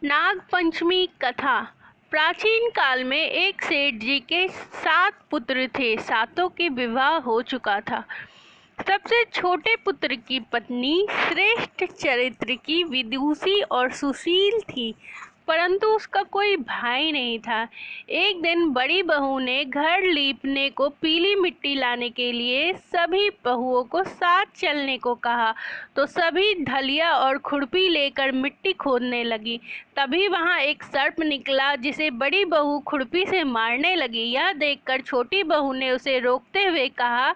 नाग पंचमी कथा। प्राचीन काल में एक सेठ जी के 7 पुत्र थे। सातों के विवाह हो चुका था। सबसे छोटे पुत्र की पत्नी श्रेष्ठ चरित्र की विदुषी और सुशील थी, परंतु उसका कोई भाई नहीं था। एक दिन बड़ी बहू ने घर लीपने को पीली मिट्टी लाने के लिए सभी बहुओं को साथ चलने को कहा, तो सभी ढलिया और खुरपी लेकर मिट्टी खोदने लगी। तभी वहां एक सर्प निकला, जिसे बड़ी बहू खुरपी से मारने लगी। यह देखकर छोटी बहू ने उसे रोकते हुए कहा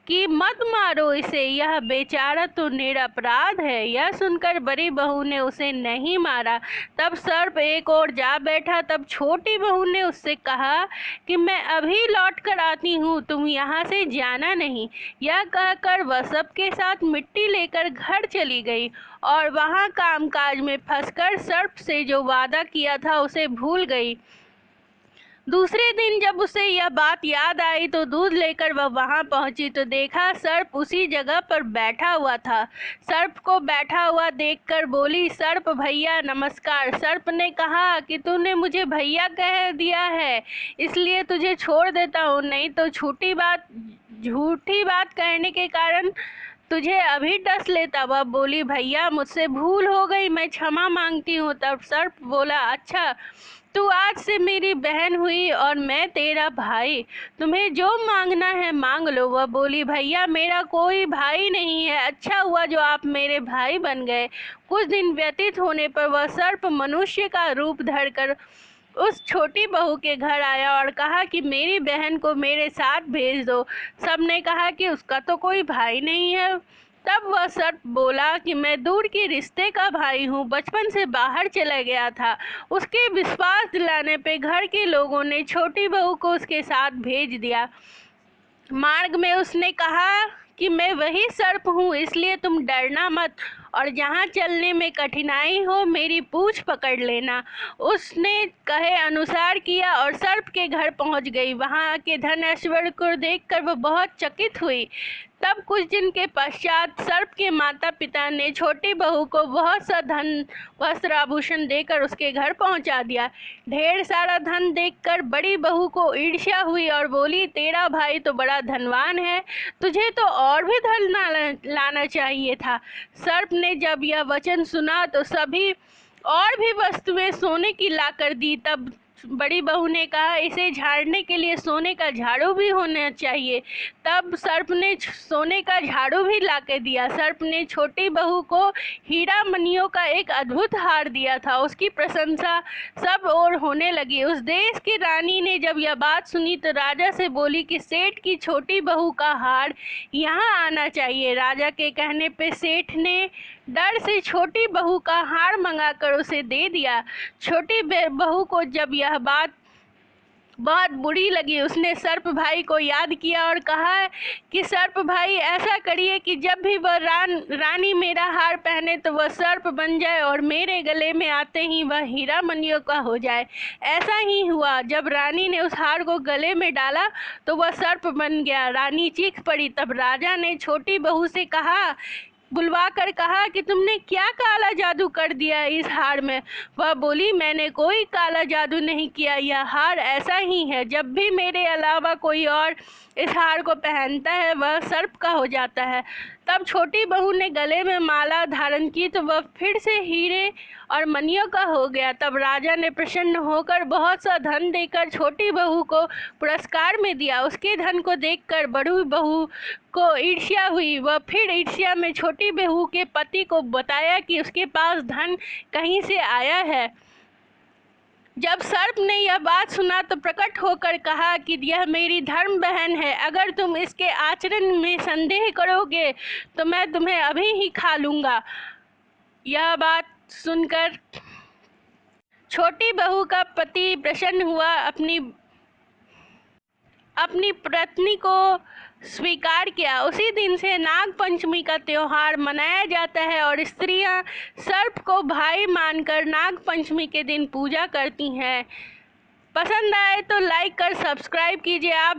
कि मत मारो इसे, यह बेचारा तो निरपराध है। यह सुनकर बड़ी बहू ने उसे नहीं मारा। तब सर्प एक ओर जा बैठा। तब छोटी बहू ने उससे कहा कि मैं अभी लौट कर आती हूँ, तुम यहाँ से जाना नहीं। यह कहकर वह सबके साथ मिट्टी लेकर घर चली गई और वहाँ कामकाज में फंसकर सर्प से जो वादा किया था उसे भूल गई। दूसरे दिन जब उसे यह बात याद आई तो दूध लेकर वह वहां पहुंची तो देखा सर्प उसी जगह पर बैठा हुआ था। सर्प को बैठा हुआ देखकर बोली, सर्प भैया नमस्कार। सर्प ने कहा कि तूने मुझे भैया कह दिया है, इसलिए तुझे छोड़ देता हूँ, नहीं तो झूठी बात कहने के कारण तुझे अभी डस लेता। वह बोली, भैया मुझसे भूल हो गई, मैं क्षमा मांगती हूँ। तब सर्प बोला, अच्छा तू आज से मेरी बहन हुई और मैं तेरा भाई, तुम्हें जो मांगना है मांग लो। वह बोली, भैया मेरा कोई भाई नहीं है, अच्छा हुआ जो आप मेरे भाई बन गए। कुछ दिन व्यतीत होने पर वह सर्प मनुष्य का रूप धरकर उस छोटी बहू के घर आया और कहा कि मेरी बहन को मेरे साथ भेज दो। सबने कहा कि उसका तो कोई भाई नहीं है। तब वह सर्प बोला कि मैं दूर के रिश्ते का भाई हूँ, बचपन से बाहर चला गया था। उसके विश्वास दिलाने पे घर के लोगों ने छोटी बहू को उसके साथ भेज दिया। मार्ग में उसने कहा कि मैं वही सर्प हूँ, इसलिए तुम डरना मत और जहाँ चलने में कठिनाई हो मेरी पूंछ पकड़ लेना। उसने कहे अनुसार किया और सर्प के घर पहुँच गई। वहाँ के धन ऐश्वर्य को देखकर वह बहुत चकित हुई। तब कुछ दिन के पश्चात सर्प के माता पिता ने छोटी बहू को बहुत सा धन वस्त्र आभूषण देकर उसके घर पहुंचा दिया। ढेर सारा धन देखकर बड़ी बहू को ईर्ष्या हुई और बोली, तेरा भाई तो बड़ा धनवान है, तुझे तो और भी धन लाना चाहिए था। सर्प ने जब यह वचन सुना तो सभी और भी वस्तुएं सोने की लाकर दी। तब बड़ी बहू ने कहा, इसे झाड़ने के लिए सोने का झाड़ू भी होना चाहिए। तब सर्प ने सोने का झाड़ू भी लाके दिया। सर्प ने छोटी बहू को हीरा मणियों का एक अद्भुत हार दिया था। उसकी प्रशंसा सब ओर होने लगी। उस देश की रानी ने जब यह बात सुनी तो राजा से बोली कि सेठ की छोटी बहू का हार यहाँ आना चाहिए। राजा के कहने पे सेठ ने डर से छोटी बहू का हार मंगाकर उसे दे दिया। छोटी बहू को जब यह बात बहुत बुरी लगी, उसने सर्प भाई को याद किया और कहा कि सर्प भाई ऐसा करिए कि जब भी वह रानी मेरा हार पहने तो वह सर्प बन जाए और मेरे गले में आते ही वह हीरा मणियों का हो जाए। ऐसा ही हुआ। जब रानी ने उस हार को गले में डाला तो वह सर्प बन गया। रानी चीख पड़ी। तब राजा ने छोटी बहू से बुलवा कर कहा कि तुमने क्या काला जादू कर दिया इस हार में। वह बोली, मैंने कोई काला जादू नहीं किया, यह हार ऐसा ही है। जब भी मेरे अलावा कोई और इस हार को पहनता है वह सर्प का हो जाता है। तब छोटी बहू ने गले में माला धारण की तो वह फिर से हीरे और मणियों का हो गया। तब राजा ने प्रसन्न होकर बहुत सा धन देकर छोटी बहू को पुरस्कार में दिया। उसके धन को देखकर बड़ी बहू को ईर्ष्या हुई। वह फिर ईर्ष्या में छोटी बहू के पति को बताया कि उसके पास धन कहीं से आया है। जब सर्प ने यह बात सुना तो प्रकट होकर कहा कि यह मेरी धर्म बहन है, अगर तुम इसके आचरण में संदेह करोगे तो मैं तुम्हें अभी ही खा लूँगा। यह बात सुनकर छोटी बहू का पति प्रसन्न हुआ, अपनी पत्नी को स्वीकार किया। उसी दिन से नाग पंचमी का त्योहार मनाया जाता है और स्त्रियां सर्प को भाई मानकर नाग पंचमी के दिन पूजा करती हैं। पसंद आए तो लाइक कर सब्सक्राइब कीजिए। आप